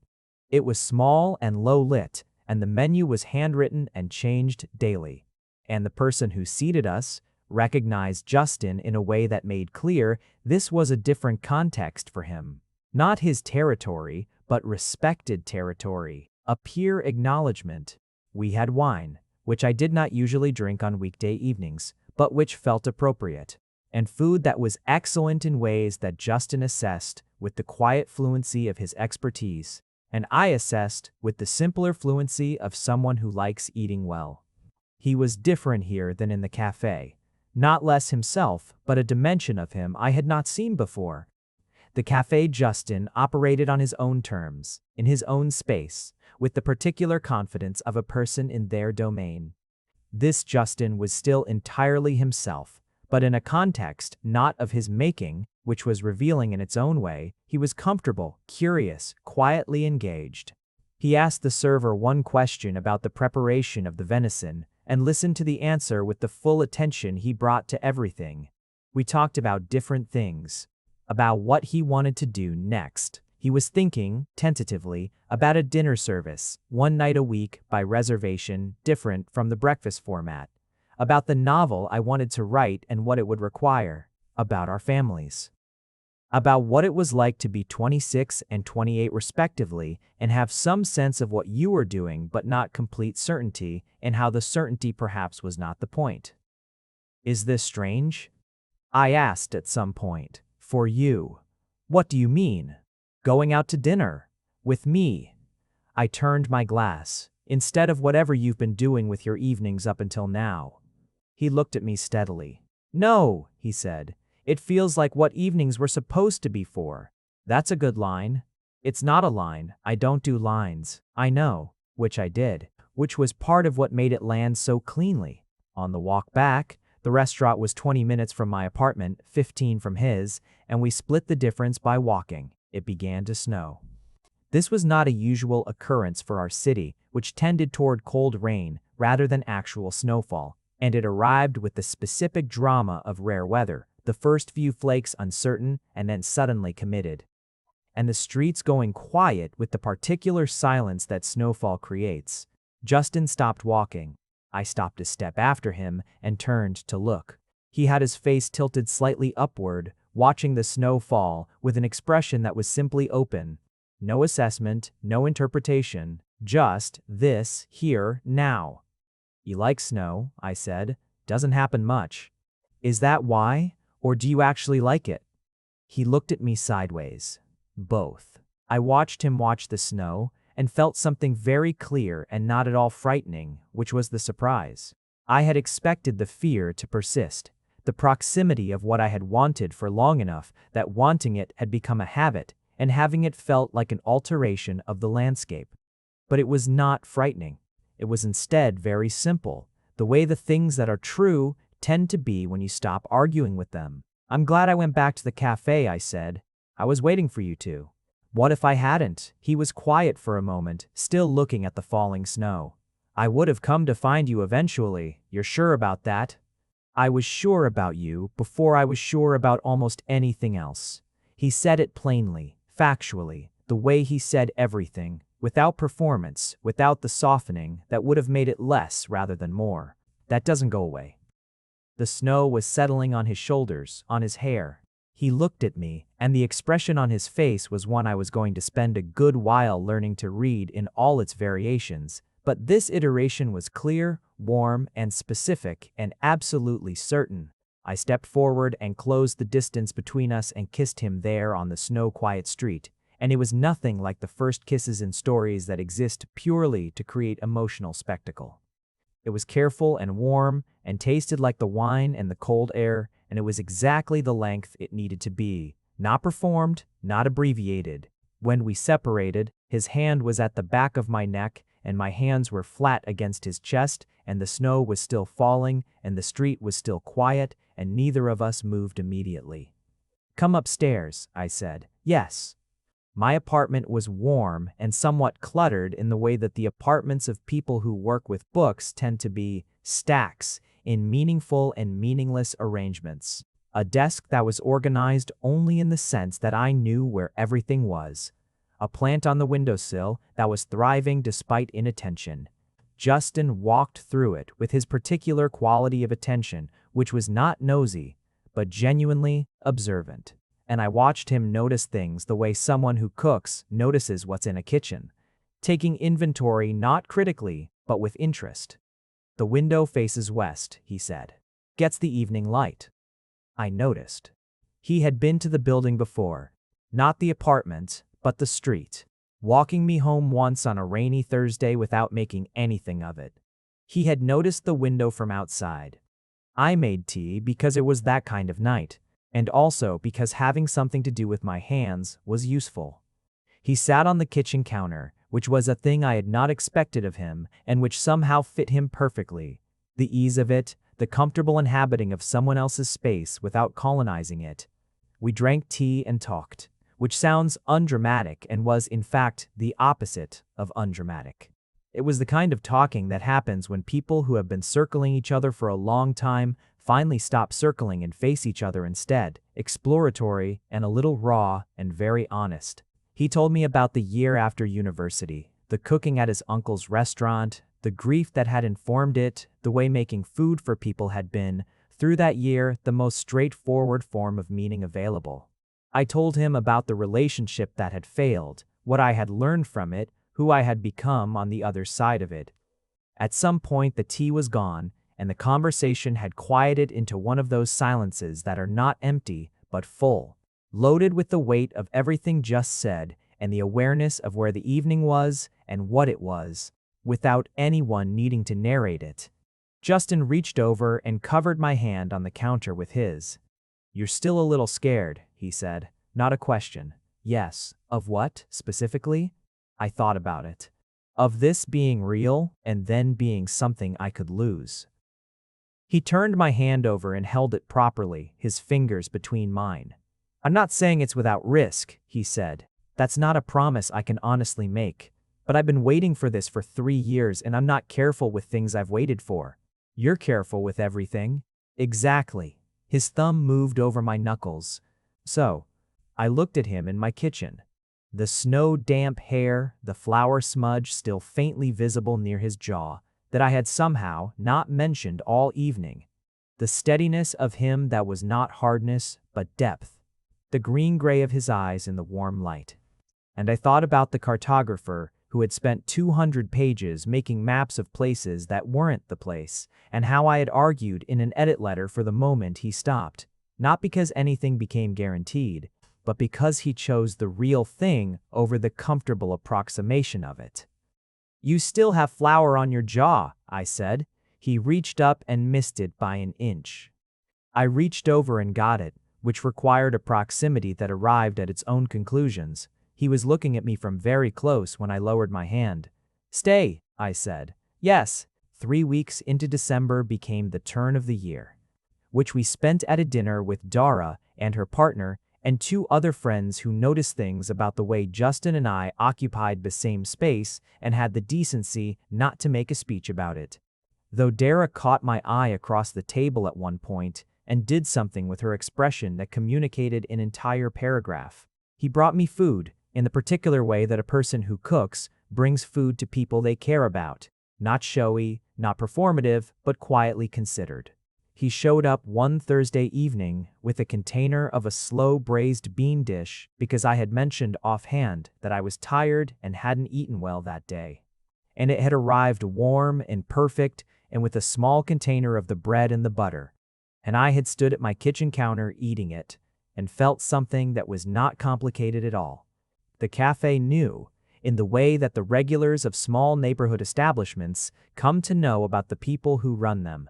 It was small and low lit, and the menu was handwritten and changed daily. and the person who seated us recognized Justin in a way that made clear this was a different context for him. Not his territory, but respected territory, a peer acknowledgement. We had wine, which I did not usually drink on weekday evenings, but which felt appropriate, and food that was excellent in ways that Justin assessed with the quiet fluency of his expertise, and I assessed with the simpler fluency of someone who likes eating well. He was different here than in the café, not less himself, but a dimension of him I had not seen before. The café Justin operated on his own terms, in his own space, with the particular confidence of a person in their domain. This Justin was still entirely himself, but in a context not of his making, which was revealing in its own way. He was comfortable, curious, quietly engaged. He asked the server one question about the preparation of the venison, and listened to the answer with the full attention he brought to everything. We talked about different things, about what he wanted to do next. He was thinking, tentatively, about a dinner service, one night a week, by reservation, different from the breakfast format, about the novel I wanted to write and what it would require, about our families, about what it was like to be 26 and 28 respectively and have some sense of what you were doing but not complete certainty, and how the certainty perhaps was not the point. Is this strange? I asked at some point. For you. What do you mean? Going out to dinner? With me? I turned my glass. Instead of whatever you've been doing with your evenings up until now. He looked at me steadily. No, he said. It feels like what evenings were supposed to be for. That's a good line. It's not a line. I don't do lines. I know. Which I did. Which was part of what made it land so cleanly. On the walk back, the restaurant was 20 minutes from my apartment, 15 from his, and we split the difference by walking. It began to snow. This was not a usual occurrence for our city, which tended toward cold rain rather than actual snowfall, and it arrived with the specific drama of rare weather, the first few flakes uncertain and then suddenly committed, and the streets going quiet with the particular silence that snowfall creates. Justin stopped walking. I stopped a step after him and turned to look. He had his face tilted slightly upward, watching the snow fall with an expression that was simply open. No assessment, no interpretation, just this, here, now. You like snow, I said. Doesn't happen much. Is that why, or do you actually like it? He looked at me sideways. Both. I watched him watch the snow and felt something very clear and not at all frightening, which was the surprise. I had expected the fear to persist, the proximity of what I had wanted for long enough that wanting it had become a habit, and having it felt like an alteration of the landscape. But it was not frightening. It was instead very simple, the way the things that are true tend to be when you stop arguing with them. I'm glad I went back to the cafe, I said. I was waiting for you to. What if I hadn't? He was quiet for a moment, still looking at the falling snow. I would have come to find you eventually. You're sure about that? I was sure about you before I was sure about almost anything else. He said it plainly, factually, the way he said everything, without performance, without the softening that would have made it less rather than more. That doesn't go away. The snow was settling on his shoulders, on his hair. He looked at me, and the expression on his face was one I was going to spend a good while learning to read in all its variations, but this iteration was clear, warm, and specific, and absolutely certain. I stepped forward and closed the distance between us and kissed him there on the snow-quiet street, and it was nothing like the first kisses in stories that exist purely to create emotional spectacle. It was careful and warm, and tasted like the wine and the cold air, and it was exactly the length it needed to be, not performed, not abbreviated. When we separated, his hand was at the back of my neck, and my hands were flat against his chest, and the snow was still falling, and the street was still quiet, and neither of us moved immediately. Come upstairs, I said. Yes. My apartment was warm and somewhat cluttered in the way that the apartments of people who work with books tend to be, stacks, in meaningful and meaningless arrangements. A desk that was organized only in the sense that I knew where everything was. A plant on the windowsill that was thriving despite inattention. Justin walked through it with his particular quality of attention, which was not nosy, but genuinely observant. And I watched him notice things the way someone who cooks notices what's in a kitchen, taking inventory not critically, but with interest. "The window faces west," he said. "Gets the evening light." I noticed. He had been to the building before, not the apartment, but the street, walking me home once on a rainy Thursday without making anything of it. He had noticed the window from outside. I made tea because it was that kind of night, and also because having something to do with my hands was useful. He sat on the kitchen counter, which was a thing I had not expected of him and which somehow fit him perfectly. The ease of it, the comfortable inhabiting of someone else's space without colonizing it. We drank tea and talked, which sounds undramatic and was, in fact, the opposite of undramatic. It was the kind of talking that happens when people who have been circling each other for a long time finally stop circling and face each other instead, exploratory and a little raw and very honest. He told me about the year after university, the cooking at his uncle's restaurant, the grief that had informed it, the way making food for people had been, through that year, the most straightforward form of meaning available. I told him about the relationship that had failed, what I had learned from it, who I had become on the other side of it. At some point the tea was gone, and the conversation had quieted into one of those silences that are not empty, but full, loaded with the weight of everything just said and the awareness of where the evening was and what it was, without anyone needing to narrate it. Justin reached over and covered my hand on the counter with his. "You're still a little scared," he said. "Not a question." "Yes. Of what, specifically?" I thought about it. Of this being real and then being something I could lose. He turned my hand over and held it properly, his fingers between mine. "I'm not saying it's without risk," he said. "That's not a promise I can honestly make. But I've been waiting for this for 3 years and I'm not careful with things I've waited for. You're careful with everything." "Exactly." His thumb moved over my knuckles. "So." I looked at him in my kitchen. The snow-damp hair, the flour smudge still faintly visible near his jaw, that I had somehow not mentioned all evening. The steadiness of him that was not hardness, but depth. The green-gray of his eyes in the warm light. And I thought about the cartographer who had spent 200 pages making maps of places that weren't the place, and how I had argued in an edit letter for the moment he stopped, not because anything became guaranteed, but because he chose the real thing over the comfortable approximation of it. "You still have flour on your jaw," I said. He reached up and missed it by an inch. I reached over and got it, which required a proximity that arrived at its own conclusions. He was looking at me from very close when I lowered my hand. "Stay," I said. "Yes." 3 weeks into December became the turn of the year, which we spent at a dinner with Dara and her partner and 2 other friends who noticed things about the way Justin and I occupied the same space and had the decency not to make a speech about it. Though Dara caught my eye across the table at one point and did something with her expression that communicated an entire paragraph. He brought me food, in the particular way that a person who cooks brings food to people they care about. Not showy, not performative, but quietly considered. He showed up one Thursday evening with a container of a slow braised bean dish because I had mentioned offhand that I was tired and hadn't eaten well that day. And it had arrived warm and perfect and with a small container of the bread and the butter. And I had stood at my kitchen counter eating it and felt something that was not complicated at all. The café knew, in the way that the regulars of small neighborhood establishments come to know about the people who run them.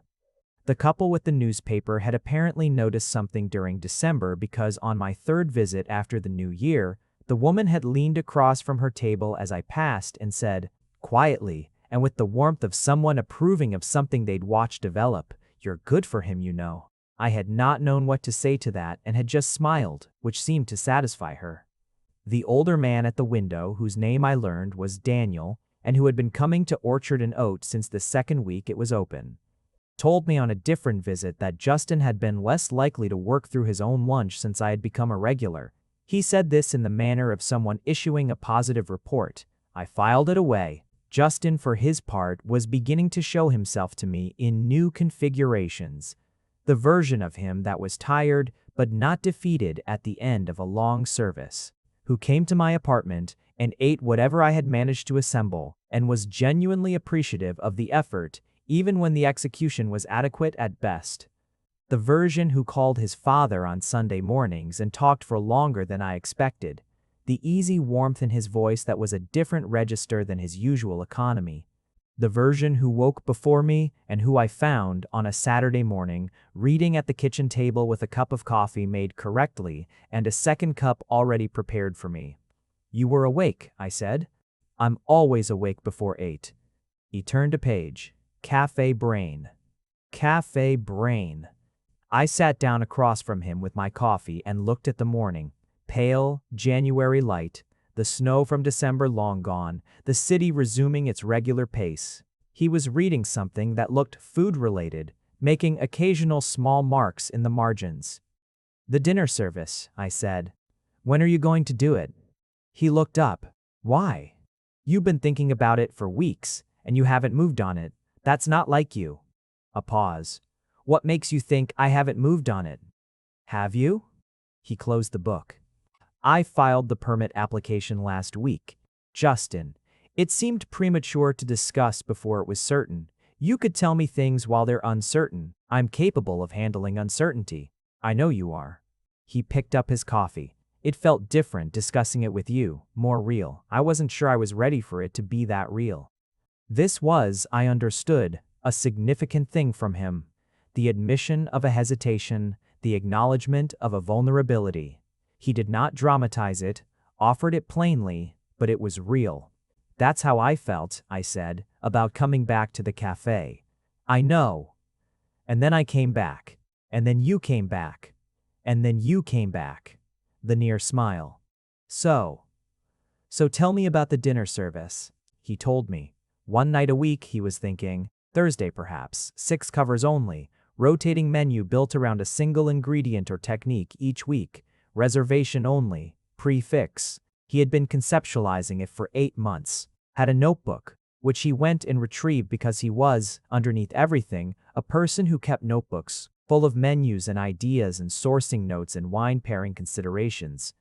The couple with the newspaper had apparently noticed something during December because on my 3rd visit after the new year, the woman had leaned across from her table as I passed and said, quietly, and with the warmth of someone approving of something they'd watched develop, "You're good for him, you know." I had not known what to say to that and had just smiled, which seemed to satisfy her. The older man at the window, whose name I learned was Daniel, and who had been coming to Orchard Oat since the 2nd week it was open, told me on a different visit that Justin had been less likely to work through his own lunch since I had become a regular. He said this in the manner of someone issuing a positive report. I filed it away. Justin, for his part, was beginning to show himself to me in new configurations. The version of him that was tired but not defeated at the end of a long service, who came to my apartment and ate whatever I had managed to assemble and was genuinely appreciative of the effort even when the execution was adequate at best. The version who called his father on Sunday mornings and talked for longer than I expected, the easy warmth in his voice that was a different register than his usual economy. The version who woke before me and who I found on a Saturday morning reading at the kitchen table with a cup of coffee made correctly and a second cup already prepared for me. "You were awake," I said. "I'm always awake before 8. He turned a page. Café brain. Café brain. I sat down across from him with my coffee and looked at the morning. Pale, January light, the snow from December long gone, the city resuming its regular pace. He was reading something that looked food-related, making occasional small marks in the margins. "The dinner service," I said. "When are you going to do it?" He looked up. "Why? You've been thinking about it for weeks, and you haven't moved on it. That's not like you." A pause. "What makes you think I haven't moved on it?" "Have you?" He closed the book. "I filed the permit application last week. Justin, it seemed premature to discuss before it was certain. You could tell me things while they're uncertain. I'm capable of handling uncertainty. I know you are." He picked up his coffee. "It felt different discussing it with you, more real. I wasn't sure I was ready for it to be that real." This was, I understood, a significant thing from him. The admission of a hesitation, the acknowledgement of a vulnerability. He did not dramatize it, offered it plainly, but it was real. "That's how I felt," I said, "about coming back to the cafe. I know. And then I came back. And then you came back. And then you came back." The near smile. So tell me about the dinner service." He told me. One night a week, he was thinking. Thursday perhaps, 6 covers only, rotating menu built around a single ingredient or technique each week, reservation only, prefix. He had been conceptualizing it for 8 months, had a notebook, which he went and retrieved because he was, underneath everything, a person who kept notebooks, full of menus and ideas and sourcing notes and wine pairing considerations.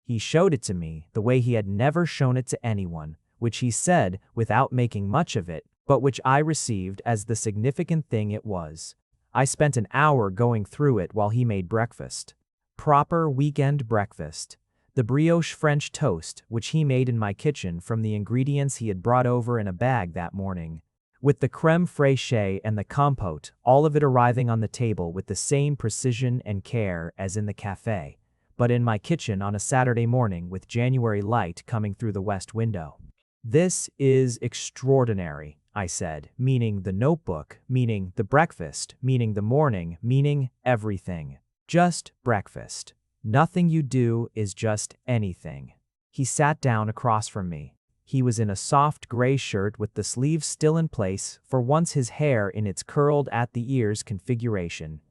He showed it to me the way he had never shown it to anyone, which he said without making much of it, but which I received as the significant thing it was. I spent an hour going through it while he made breakfast. Proper weekend breakfast. The brioche French toast, which he made in my kitchen from the ingredients he had brought over in a bag that morning, with the crème fraîche and the compote, all of it arriving on the table with the same precision and care as in the café, but in my kitchen on a Saturday morning with January light coming through the west window. "This is extraordinary," I said, meaning the notebook, meaning the breakfast, meaning the morning, meaning everything. Just breakfast. Nothing you do is just anything. He sat down across from me. He was in a soft gray shirt with the sleeves still in place, for once his hair in its curled at the ears configuration,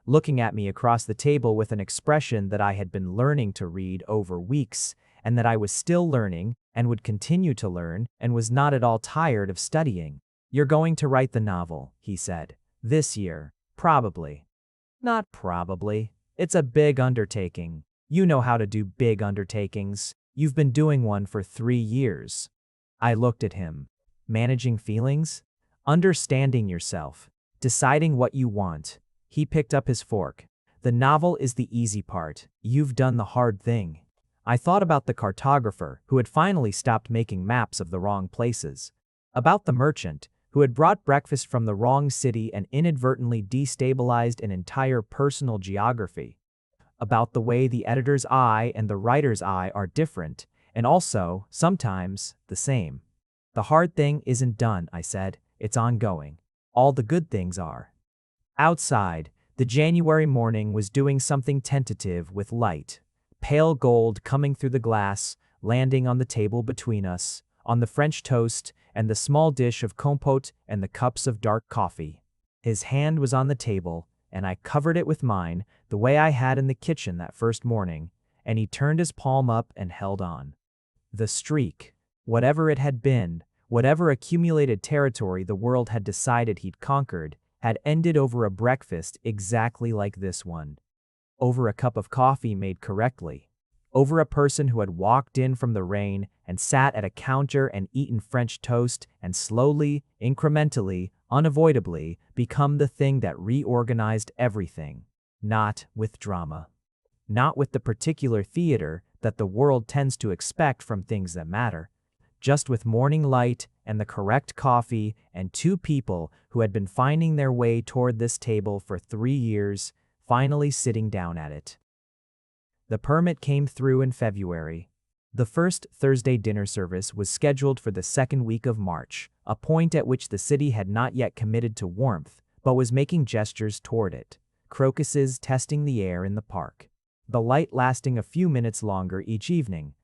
looking at me across the table with an expression that I had been learning to read over weeks, and that I was still learning, and would continue to learn, and was not at all tired of studying. "You're going to write the novel," he said. "This year. Probably." "Not probably. It's a big undertaking. You know how to do big undertakings. You've been doing one for 3 years." I looked at him. "Managing feelings? Understanding yourself. Deciding what you want." He picked up his fork. "The novel is the easy part. You've done the hard thing." I thought about the cartographer who had finally stopped making maps of the wrong places. About the merchant who had brought breakfast from the wrong city and inadvertently destabilized an entire personal geography. About the way the editor's eye and the writer's eye are different, and also, sometimes, the same. "The hard thing isn't done," I said. "It's ongoing. All the good things are." Outside, the January morning was doing something tentative with light. Pale gold coming through the glass, landing on the table between us, on the French toast and the small dish of compote and the cups of dark coffee. His hand was on the table, and I covered it with mine, the way I had in the kitchen that first morning, and he turned his palm up and held on. The streak, whatever it had been, Whatever accumulated territory the world had decided he'd conquered had ended over a breakfast exactly like this one. Over a cup of coffee made correctly. Over a person who had walked in from the rain and sat at a counter and eaten French toast and slowly, incrementally, unavoidably become the thing that reorganized everything. Not with drama. Not with the particular theater that the world tends to expect from things that matter. Just with morning light and the correct coffee and two people who had been finding their way toward this table for 3 years, finally sitting down at it. The permit came through in February. The first Thursday dinner service was scheduled for the second week of March, a point at which the city had not yet committed to warmth, but was making gestures toward it. Crocuses testing the air in the park. The light lasting a few minutes longer each evening.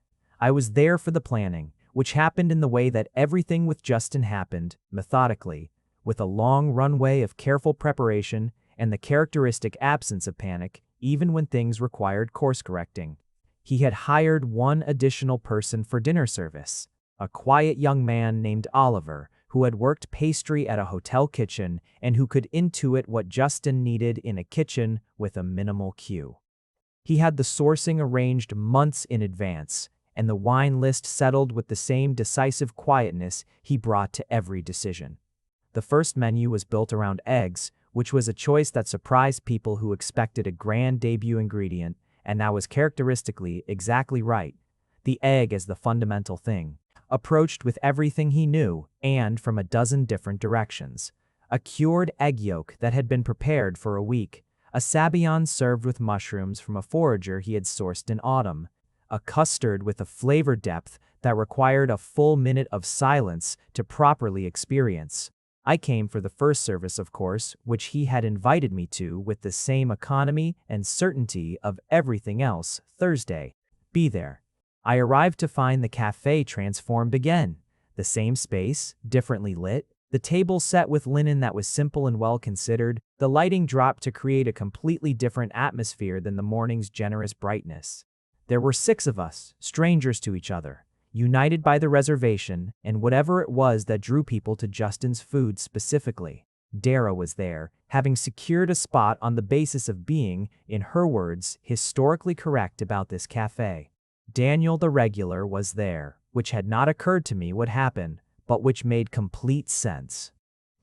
I was there for the planning, which happened in the way that everything with Justin happened, methodically, with a long runway of careful preparation and the characteristic absence of panic, even when things required course-correcting. He had hired one additional person for dinner service, a quiet young man named Oliver, who had worked pastry at a hotel kitchen and who could intuit what Justin needed in a kitchen with a minimal cue. He had the sourcing arranged months in advance, and the wine list settled with the same decisive quietness he brought to every decision. The first menu was built around eggs, which was a choice that surprised people who expected a grand debut ingredient, and that was characteristically exactly right. The egg as the fundamental thing, approached with everything he knew, and from a dozen different directions. A cured egg yolk that had been prepared for a week, a sabayon served with mushrooms from a forager he had sourced in autumn, a custard with a flavor depth that required a full minute of silence to properly experience. I came for the first service, of course, which he had invited me to with the same economy and certainty of everything else. Thursday. Be there. I arrived to find the café transformed again. The same space, differently lit, the table set with linen that was simple and well considered, the lighting dropped to create a completely different atmosphere than the morning's generous brightness. There were 6 of us, strangers to each other, united by the reservation and whatever it was that drew people to Justin's food specifically. Dara was there, having secured a spot on the basis of being, in her words, historically correct about this café. Daniel the regular was there, which had not occurred to me would happen, but which made complete sense.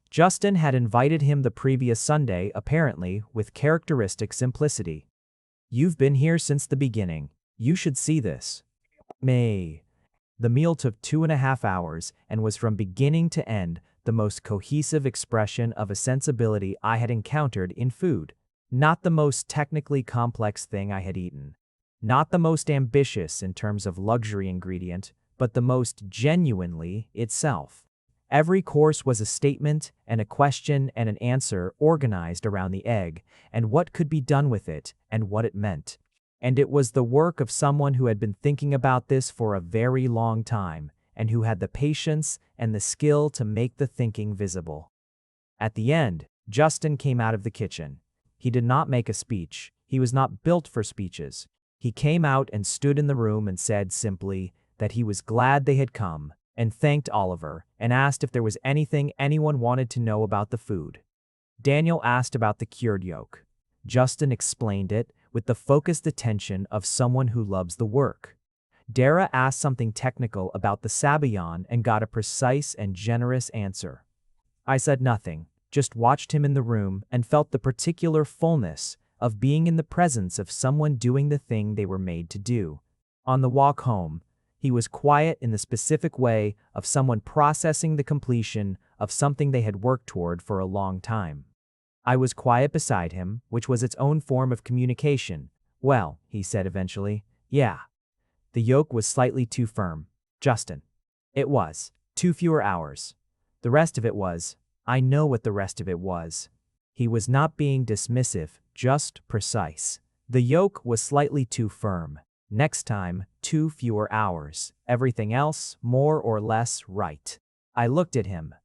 Justin had invited him the previous Sunday, apparently, with characteristic simplicity. "You've been here since the beginning. You should see this." May. The meal took 2.5 hours and was from beginning to end the most cohesive expression of a sensibility I had encountered in food. Not the most technically complex thing I had eaten. Not the most ambitious in terms of luxury ingredient, but the most genuinely itself. Every course was a statement and a question and an answer organized around the egg and what could be done with it and what it meant. And it was the work of someone who had been thinking about this for a very long time and who had the patience and the skill to make the thinking visible. At the end, Justin came out of the kitchen. He did not make a speech. He was not built for speeches. He came out and stood in the room and said simply that he was glad they had come, and thanked Oliver, and asked if there was anything anyone wanted to know about the food. Daniel asked about the cured yolk. Justin explained it with the focused attention of someone who loves the work. Dara asked something technical about the sabayon and got a precise and generous answer. I said nothing, just watched him in the room and felt the particular fullness of being in the presence of someone doing the thing they were made to do. On the walk home, he was quiet in the specific way of someone processing the completion of something they had worked toward for a long time. I was quiet beside him, which was its own form of communication. "Well," he said eventually, "yeah. The yolk was slightly too firm, Justin. It was. 2 fewer hours. The rest of it was. I know what the rest of it was." He was not being dismissive, just precise. The yolk was slightly too firm. Next time, 2 fewer hours. Everything else, more or less, right. I looked at him.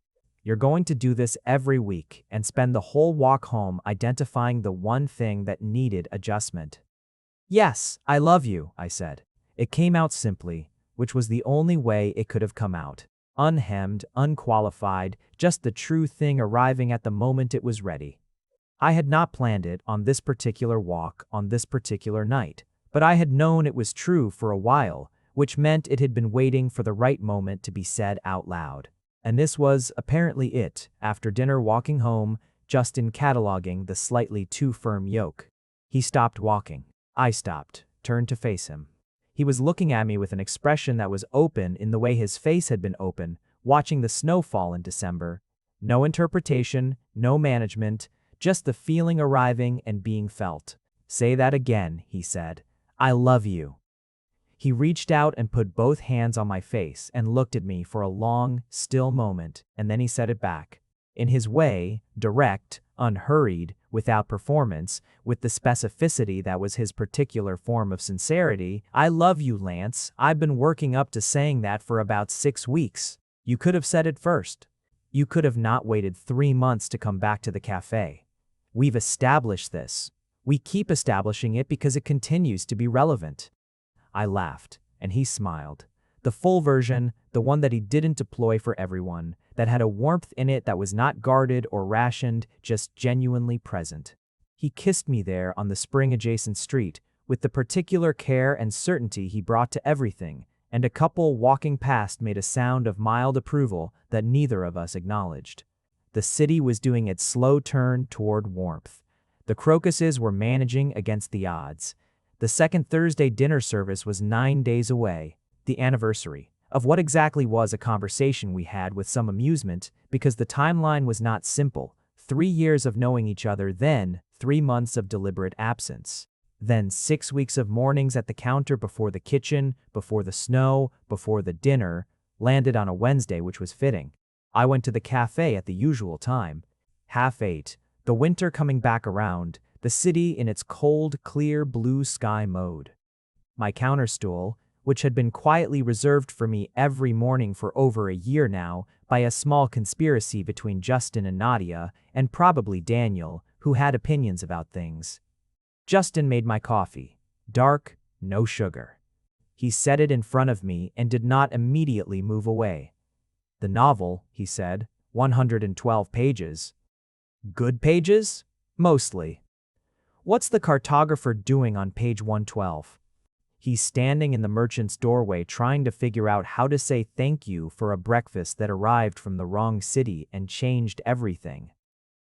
"You're going to do this every week and spend the whole walk home identifying the one thing that needed adjustment." "Yes, I love you," I said. It came out simply, which was the only way it could have come out. unhemmed, unqualified, just the true thing arriving at the moment it was ready. I had not planned it on this particular walk on this particular night, but I had known it was true for a while, which meant it had been waiting for the right moment to be said out loud. And this was apparently it, after dinner walking home, Justin cataloging the slightly too firm yoke. He stopped walking. I stopped, turned to face him. He was looking at me with an expression that was open in the way his face had been open, watching the snow fall in December. No interpretation, no management, just the feeling arriving and being felt. "Say that again," he said. "I love you." He reached out and put both hands on my face and looked at me for a long, still moment, and then he said it back. In his way, direct, unhurried, without performance, with the specificity that was his particular form of sincerity. "I love you, Lance. I've been working up to saying that for about 6 weeks. You could have said it first. You could have not waited 3 months to come back to the cafe. We've established this. We keep establishing it because it continues to be relevant." I laughed, and he smiled. The full version, the one that he didn't deploy for everyone, that had a warmth in it that was not guarded or rationed, just genuinely present. He kissed me there on the spring-adjacent street, with the particular care and certainty he brought to everything, and a couple walking past made a sound of mild approval that neither of us acknowledged. The city was doing its slow turn toward warmth. The crocuses were managing against the odds. The second Thursday dinner service was 9 days away, the anniversary of what exactly was a conversation we had with some amusement, because the timeline was not simple. 3 years of knowing each other, then 3 months of deliberate absence. Then 6 weeks of mornings at the counter before the kitchen, before the snow, before the dinner, landed on a Wednesday, which was fitting. I went to the cafe at the usual time. 7:30, the winter coming back around, the city in its cold, clear blue sky mode. My counter stool, which had been quietly reserved for me every morning for over a year now by a small conspiracy between Justin and Nadia, and probably Daniel, who had opinions about things. Justin made my coffee. Dark, no sugar. He set it in front of me and did not immediately move away. "The novel," he said, 112 pages. "Good pages?" "Mostly." "What's the cartographer doing on page 112? "He's standing in the merchant's doorway trying to figure out how to say thank you for a breakfast that arrived from the wrong city and changed everything."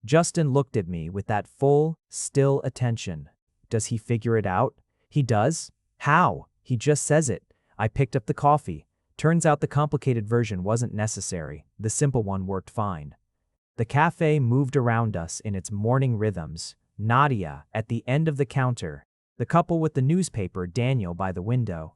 Justin looked at me with that full, still attention. "Does he figure it out?" "He does." "How?" "He just says it." I picked up the coffee. Turns out the complicated version wasn't necessary. The simple one worked fine. The cafe moved around us in its morning rhythms. Nadia at the end of the counter. The couple with the newspaper, Daniel, by the window.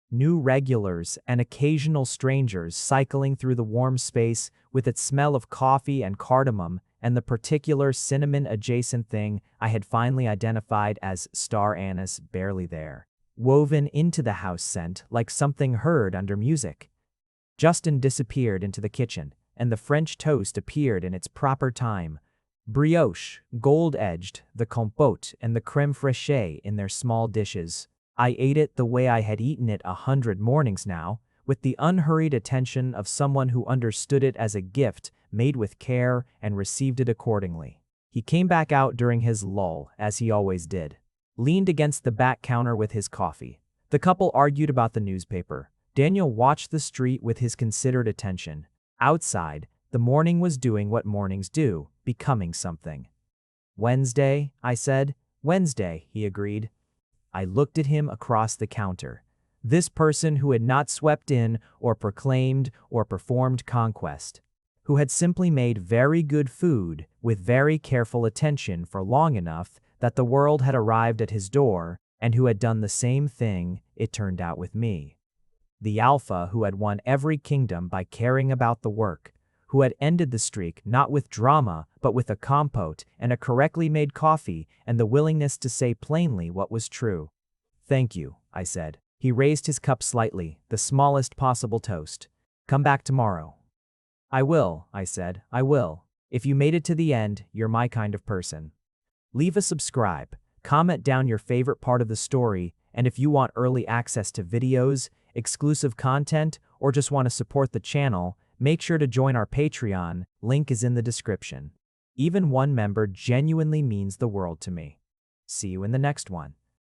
New regulars and occasional strangers cycling through the warm space with its smell of coffee and cardamom and the particular cinnamon-adjacent thing I had finally identified as star anise barely there, woven into the house scent like something heard under music. Justin disappeared into the kitchen, and the French toast appeared in its proper time. Brioche, gold-edged, the compote and the crème fraîche in their small dishes. I ate it the way I had eaten it 100 mornings now, with the unhurried attention of someone who understood it as a gift made with care and received it accordingly. He came back out during his lull, as he always did. Leaned against the back counter with his coffee. The couple argued about the newspaper. Daniel watched the street with his considered attention. Outside, the morning was doing what mornings do, becoming something. "Wednesday," I said. "Wednesday," he agreed. I looked at him across the counter. This person who had not swept in or proclaimed or performed conquest, who had simply made very good food with very careful attention for long enough that the world had arrived at his door, and who had done the same thing, it turned out, with me. The alpha who had won every kingdom by caring about the work, who had ended the streak not with drama but with a compote and a correctly made coffee and the willingness to say plainly what was true. "Thank you," I said. He raised his cup slightly, the smallest possible toast. "Come back tomorrow." "I will," I said. "I will. If you made it to the end, you're my kind of person." Leave a subscribe, comment down your favorite part of the story, and if you want early access to videos, exclusive content, or just want to support the channel, Make sure to join our Patreon, link is in the description. Even one member genuinely means the world to me. See you in the next one.